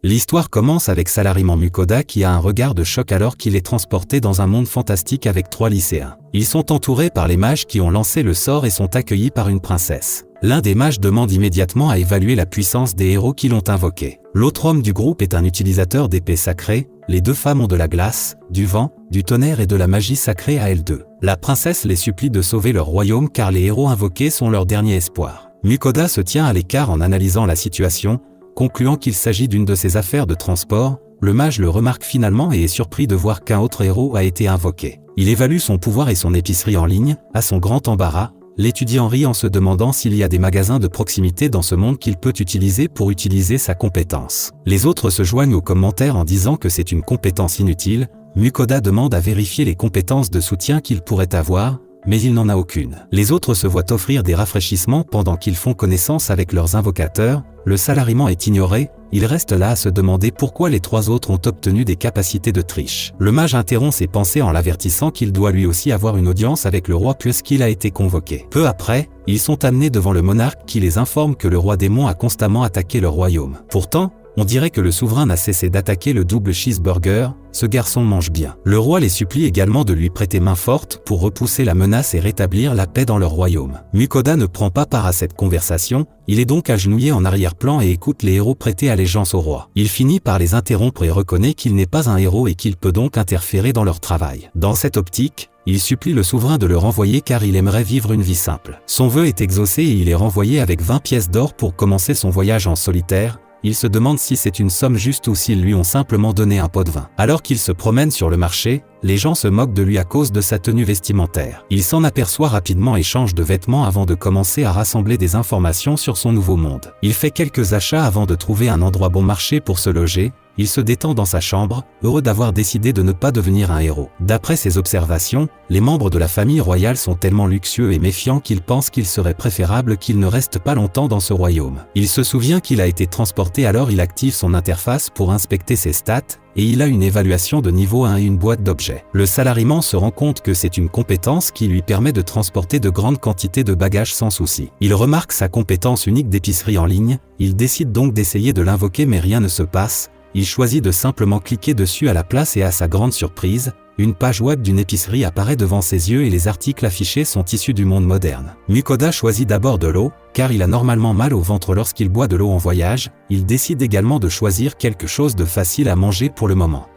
L'histoire commence avec Salariman Mukoda qui a un regard de choc alors qu'il est transporté dans un monde fantastique avec 3 lycéens. Ils sont entourés par les mages qui ont lancé le sort et sont accueillis par une princesse. L'un des mages demande immédiatement à évaluer la puissance des héros qui l'ont invoqué. L'autre homme du groupe est un utilisateur d'épées sacrées, les 2 femmes ont de la glace, du vent, du tonnerre et de la magie sacrée à elles 2. La princesse les supplie de sauver leur royaume car les héros invoqués sont leur dernier espoir. Mukoda se tient à l'écart en analysant la situation, concluant qu'il s'agit d'une de ses affaires de transport. Le mage le remarque finalement et est surpris de voir qu'un autre héros a été invoqué. Il évalue son pouvoir et son épicerie en ligne, à son grand embarras. L'étudiant rit en se demandant s'il y a des magasins de proximité dans ce monde qu'il peut utiliser pour utiliser sa compétence. Les autres se joignent aux commentaires en disant que c'est une compétence inutile. Mukoda demande à vérifier les compétences de soutien qu'il pourrait avoir, mais il n'en a aucune. Les autres se voient offrir des rafraîchissements pendant qu'ils font connaissance avec leurs invocateurs. Le salariman est ignoré, il reste là à se demander pourquoi les 3 autres ont obtenu des capacités de triche. Le mage interrompt ses pensées en l'avertissant qu'il doit lui aussi avoir une audience avec le roi puisqu'il a été convoqué. Peu après, ils sont amenés devant le monarque qui les informe que le roi démon a constamment attaqué leur royaume. Pourtant, on dirait que le souverain n'a cessé d'attaquer le double cheeseburger, ce garçon mange bien. Le roi les supplie également de lui prêter main forte pour repousser la menace et rétablir la paix dans leur royaume. Mukoda ne prend pas part à cette conversation, il est donc agenouillé en arrière-plan et écoute les héros prêter allégeance au roi. Il finit par les interrompre et reconnaît qu'il n'est pas un héros et qu'il peut donc interférer dans leur travail. Dans cette optique, il supplie le souverain de le renvoyer car il aimerait vivre une vie simple. Son vœu est exaucé et il est renvoyé avec 20 pièces d'or pour commencer son voyage en solitaire. Il se demande si c'est une somme juste ou s'ils lui ont simplement donné un pot de vin. Alors qu'il se promène sur le marché, les gens se moquent de lui à cause de sa tenue vestimentaire. Il s'en aperçoit rapidement et change de vêtements avant de commencer à rassembler des informations sur son nouveau monde. Il fait quelques achats avant de trouver un endroit bon marché pour se loger. Il se détend dans sa chambre, heureux d'avoir décidé de ne pas devenir un héros. D'après ses observations, les membres de la famille royale sont tellement luxueux et méfiants qu'il pense qu'il serait préférable qu'il ne reste pas longtemps dans ce royaume. Il se souvient qu'il a été transporté alors il active son interface pour inspecter ses stats, et il a une évaluation de niveau 1 et une boîte d'objets. Le salariman se rend compte que c'est une compétence qui lui permet de transporter de grandes quantités de bagages sans souci. Il remarque sa compétence unique d'épicerie en ligne, il décide donc d'essayer de l'invoquer mais rien ne se passe. Il choisit de simplement cliquer dessus à la place et à sa grande surprise, une page web d'une épicerie apparaît devant ses yeux et les articles affichés sont issus du monde moderne. Mukoda choisit d'abord de l'eau, car il a normalement mal au ventre lorsqu'il boit de l'eau en voyage. Il décide également de choisir quelque chose de facile à manger pour le moment.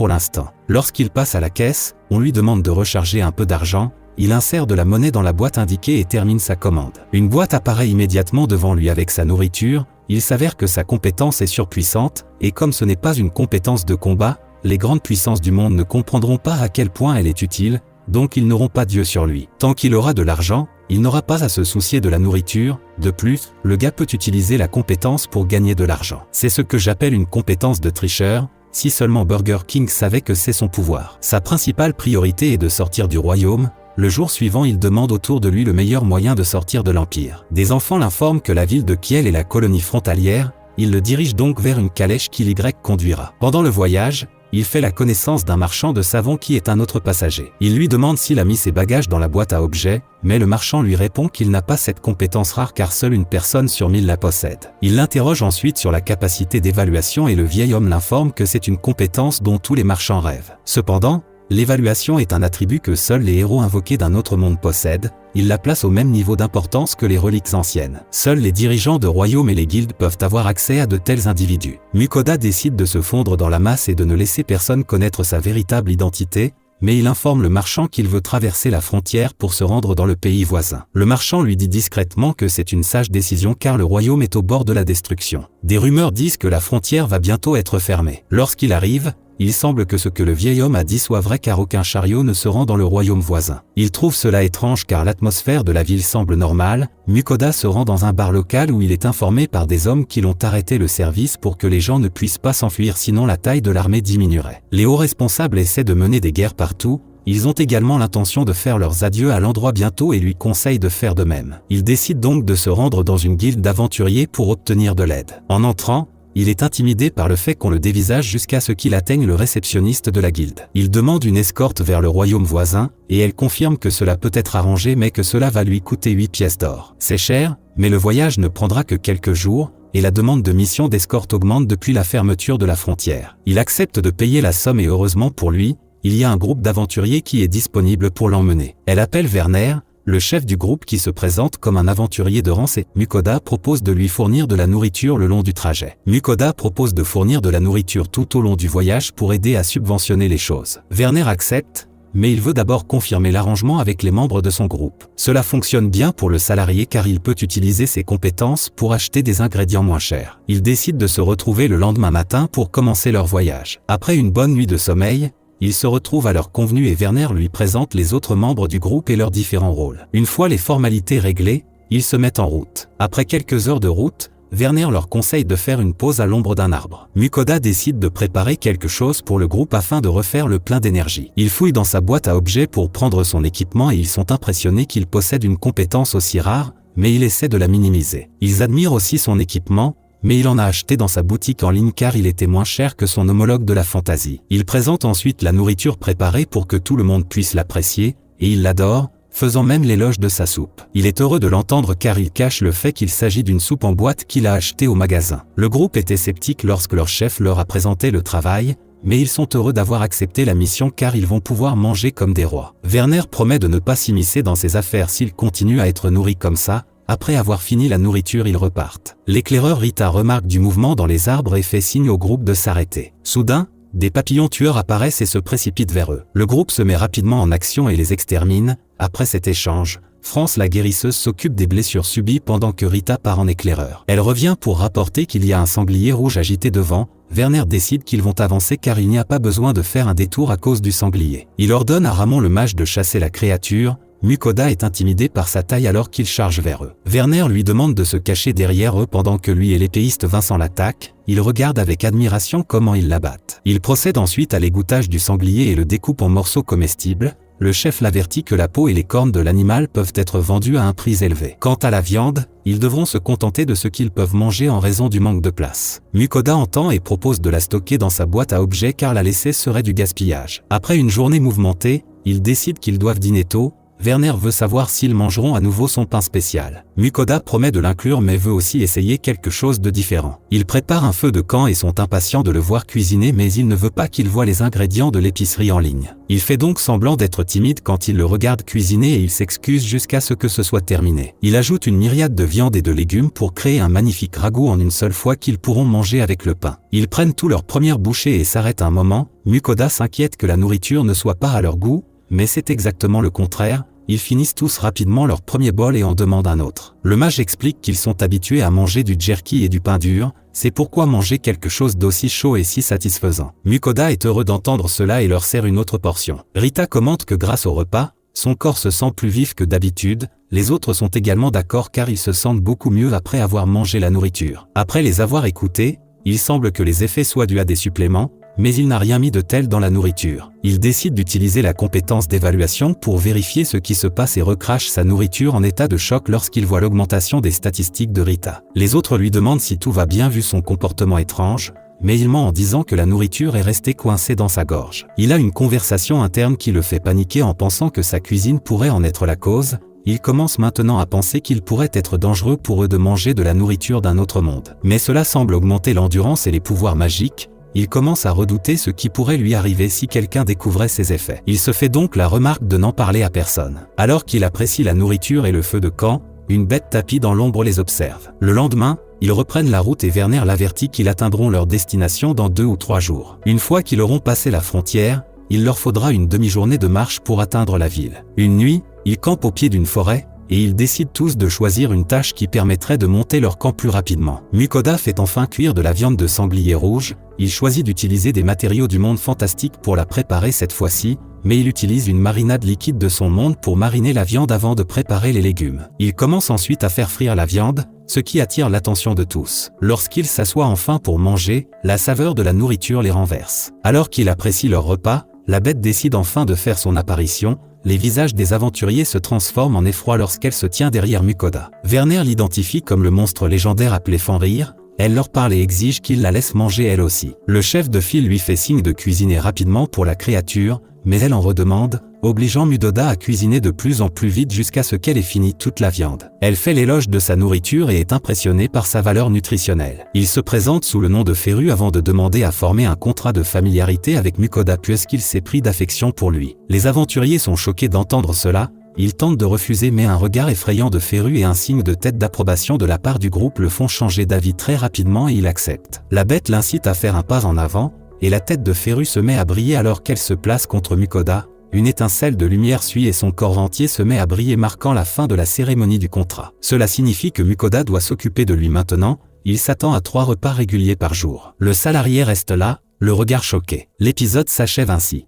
L'instant. Lorsqu'il passe à la caisse, on lui demande de recharger un peu d'argent. Il insère de la monnaie dans la boîte indiquée et termine sa commande. Une boîte apparaît immédiatement devant lui avec sa nourriture. Il s'avère que sa compétence est surpuissante, et comme ce n'est pas une compétence de combat, les grandes puissances du monde ne comprendront pas à quel point elle est utile, donc ils n'auront pas d'yeux sur lui. Tant qu'il aura de l'argent, il n'aura pas à se soucier de la nourriture. De plus, le gars peut utiliser la compétence pour gagner de l'argent. C'est ce que j'appelle une compétence de tricheur. Si seulement Burger King savait que c'est son pouvoir. Sa principale priorité est de sortir du royaume. Le jour suivant, il demande autour de lui le meilleur moyen de sortir de l'Empire. Des enfants l'informent que la ville de Kiel est la colonie frontalière. Il le dirige donc vers une calèche qui l'Y conduira. Pendant le voyage, il fait la connaissance d'un marchand de savon qui est un autre passager. Il lui demande s'il a mis ses bagages dans la boîte à objets, mais le marchand lui répond qu'il n'a pas cette compétence rare car seule une personne sur 1000 la possède. Il l'interroge ensuite sur la capacité d'évaluation et le vieil homme l'informe que c'est une compétence dont tous les marchands rêvent. Cependant, l'évaluation est un attribut que seuls les héros invoqués d'un autre monde possèdent. Il la place au même niveau d'importance que les reliques anciennes. Seuls les dirigeants de royaumes et les guildes peuvent avoir accès à de tels individus. Mukoda décide de se fondre dans la masse et de ne laisser personne connaître sa véritable identité, mais il informe le marchand qu'il veut traverser la frontière pour se rendre dans le pays voisin. Le marchand lui dit discrètement que c'est une sage décision car le royaume est au bord de la destruction. Des rumeurs disent que la frontière va bientôt être fermée. Lorsqu'il arrive, il semble que ce que le vieil homme a dit soit vrai car aucun chariot ne se rend dans le royaume voisin. Il trouve cela étrange car l'atmosphère de la ville semble normale. Mukoda se rend dans un bar local où il est informé par des hommes qui l'ont arrêté le service pour que les gens ne puissent pas s'enfuir sinon la taille de l'armée diminuerait. Les hauts responsables essaient de mener des guerres partout. Ils ont également l'intention de faire leurs adieux à l'endroit bientôt et lui conseillent de faire de même. Il décide donc de se rendre dans une guilde d'aventuriers pour obtenir de l'aide. En entrant, il est intimidé par le fait qu'on le dévisage jusqu'à ce qu'il atteigne le réceptionniste de la guilde. Il demande une escorte vers le royaume voisin, et elle confirme que cela peut être arrangé mais que cela va lui coûter 8 pièces d'or. C'est cher, mais le voyage ne prendra que quelques jours, et la demande de mission d'escorte augmente depuis la fermeture de la frontière. Il accepte de payer la somme et heureusement pour lui, il y a un groupe d'aventuriers qui est disponible pour l'emmener. Elle appelle Werner, le chef du groupe qui se présente comme un aventurier de rang et Mukoda propose de lui fournir de la nourriture le long du trajet. Mukoda propose de fournir de la nourriture tout au long du voyage pour aider à subventionner les choses. Werner accepte, mais il veut d'abord confirmer l'arrangement avec les membres de son groupe. Cela fonctionne bien pour le salarié car il peut utiliser ses compétences pour acheter des ingrédients moins chers. Ils décident de se retrouver le lendemain matin pour commencer leur voyage. Après une bonne nuit de sommeil, ils se retrouvent à leur convenu et Werner lui présente les autres membres du groupe et leurs différents rôles. Une fois les formalités réglées, ils se mettent en route. Après quelques heures de route, Werner leur conseille de faire une pause à l'ombre d'un arbre. Mukoda décide de préparer quelque chose pour le groupe afin de refaire le plein d'énergie. Il fouille dans sa boîte à objets pour prendre son équipement et ils sont impressionnés qu'il possède une compétence aussi rare, mais il essaie de la minimiser. Ils admirent aussi son équipement, mais il en a acheté dans sa boutique en ligne car il était moins cher que son homologue de la fantasy. Il présente ensuite la nourriture préparée pour que tout le monde puisse l'apprécier, et il l'adore, faisant même l'éloge de sa soupe. Il est heureux de l'entendre car il cache le fait qu'il s'agit d'une soupe en boîte qu'il a achetée au magasin. Le groupe était sceptique lorsque leur chef leur a présenté le travail, mais ils sont heureux d'avoir accepté la mission car ils vont pouvoir manger comme des rois. Werner promet de ne pas s'immiscer dans ses affaires s'ils continuent à être nourris comme ça. Après avoir fini la nourriture, ils repartent. L'éclaireur Rita remarque du mouvement dans les arbres et fait signe au groupe de s'arrêter. Soudain, des papillons tueurs apparaissent et se précipitent vers eux. Le groupe se met rapidement en action et les extermine. Après cet échange, France la guérisseuse s'occupe des blessures subies pendant que Rita part en éclaireur. Elle revient pour rapporter qu'il y a un sanglier rouge agité devant. Werner décide qu'ils vont avancer car il n'y a pas besoin de faire un détour à cause du sanglier. Il ordonne à Ramon le mage de chasser la créature. Mukoda est intimidé par sa taille alors qu'il charge vers eux. Werner lui demande de se cacher derrière eux pendant que lui et l'épéiste Vincent l'attaquent. Il regarde avec admiration comment ils l'abattent. Il procède ensuite à l'égouttage du sanglier et le découpe en morceaux comestibles. Le chef l'avertit que la peau et les cornes de l'animal peuvent être vendus à un prix élevé. Quant à la viande, ils devront se contenter de ce qu'ils peuvent manger en raison du manque de place. Mukoda entend et propose de la stocker dans sa boîte à objets car la laisser serait du gaspillage. Après une journée mouvementée, ils décident qu'ils doivent dîner tôt. Werner veut savoir s'ils mangeront à nouveau son pain spécial. Mukoda promet de l'inclure mais veut aussi essayer quelque chose de différent. Ils préparent un feu de camp et sont impatients de le voir cuisiner mais il ne veut pas qu'il voie les ingrédients de l'épicerie en ligne. Il fait donc semblant d'être timide quand il le regarde cuisiner et il s'excuse jusqu'à ce que ce soit terminé. Il ajoute une myriade de viande et de légumes pour créer un magnifique ragoût en une seule fois qu'ils pourront manger avec le pain. Ils prennent tout leur première bouchée et s'arrêtent un moment. Mukoda s'inquiète que la nourriture ne soit pas à leur goût, mais c'est exactement le contraire. Ils finissent tous rapidement leur premier bol et en demandent un autre. Le mage explique qu'ils sont habitués à manger du jerky et du pain dur, c'est pourquoi manger quelque chose d'aussi chaud est si satisfaisant. Mukoda est heureux d'entendre cela et leur sert une autre portion. Rita commente que grâce au repas, son corps se sent plus vif que d'habitude. Les autres sont également d'accord car ils se sentent beaucoup mieux après avoir mangé la nourriture. Après les avoir écoutés, il semble que les effets soient dus à des suppléments, mais il n'a rien mis de tel dans la nourriture. Il décide d'utiliser la compétence d'évaluation pour vérifier ce qui se passe et recrache sa nourriture en état de choc lorsqu'il voit l'augmentation des statistiques de Rita. Les autres lui demandent si tout va bien vu son comportement étrange, mais il ment en disant que la nourriture est restée coincée dans sa gorge. Il a une conversation interne qui le fait paniquer en pensant que sa cuisine pourrait en être la cause. Il commence maintenant à penser qu'il pourrait être dangereux pour eux de manger de la nourriture d'un autre monde. Mais cela semble augmenter l'endurance et les pouvoirs magiques. Il commence à redouter ce qui pourrait lui arriver si quelqu'un découvrait ses effets. Il se fait donc la remarque de n'en parler à personne. Alors qu'il apprécie la nourriture et le feu de camp, une bête tapie dans l'ombre les observe. Le lendemain, ils reprennent la route et Werner l'avertit qu'ils atteindront leur destination dans 2 ou 3 jours. Une fois qu'ils auront passé la frontière, il leur faudra une demi-journée de marche pour atteindre la ville. Une nuit, ils campent au pied d'une forêt, et ils décident tous de choisir une tâche qui permettrait de monter leur camp plus rapidement. Mukoda fait enfin cuire de la viande de sanglier rouge. Il choisit d'utiliser des matériaux du monde fantastique pour la préparer cette fois-ci, mais il utilise une marinade liquide de son monde pour mariner la viande avant de préparer les légumes. Il commence ensuite à faire frire la viande, ce qui attire l'attention de tous. Lorsqu'ils s'assoient enfin pour manger, la saveur de la nourriture les renverse. Alors qu'il apprécie leur repas, la bête décide enfin de faire son apparition. Les visages des aventuriers se transforment en effroi lorsqu'elle se tient derrière Mukoda. Werner l'identifie comme le monstre légendaire appelé Fenrir. Elle leur parle et exige qu'ils la laissent manger elle aussi. Le chef de file lui fait signe de cuisiner rapidement pour la créature, mais elle en redemande, obligeant Mudoda à cuisiner de plus en plus vite jusqu'à ce qu'elle ait fini toute la viande. Elle fait l'éloge de sa nourriture et est impressionnée par sa valeur nutritionnelle. Il se présente sous le nom de Féru avant de demander à former un contrat de familiarité avec Mukoda puisqu'il s'est pris d'affection pour lui. Les aventuriers sont choqués d'entendre cela. Ils tentent de refuser mais un regard effrayant de Féru et un signe de tête d'approbation de la part du groupe le font changer d'avis très rapidement et il accepte. La bête l'incite à faire un pas en avant, et la tête de Féru se met à briller alors qu'elle se place contre Mukoda. Une étincelle de lumière suit et son corps entier se met à briller marquant la fin de la cérémonie du contrat. Cela signifie que Mukoda doit s'occuper de lui maintenant, il s'attend à 3 repas réguliers par jour. Le salarié reste là, le regard choqué. L'épisode s'achève ainsi.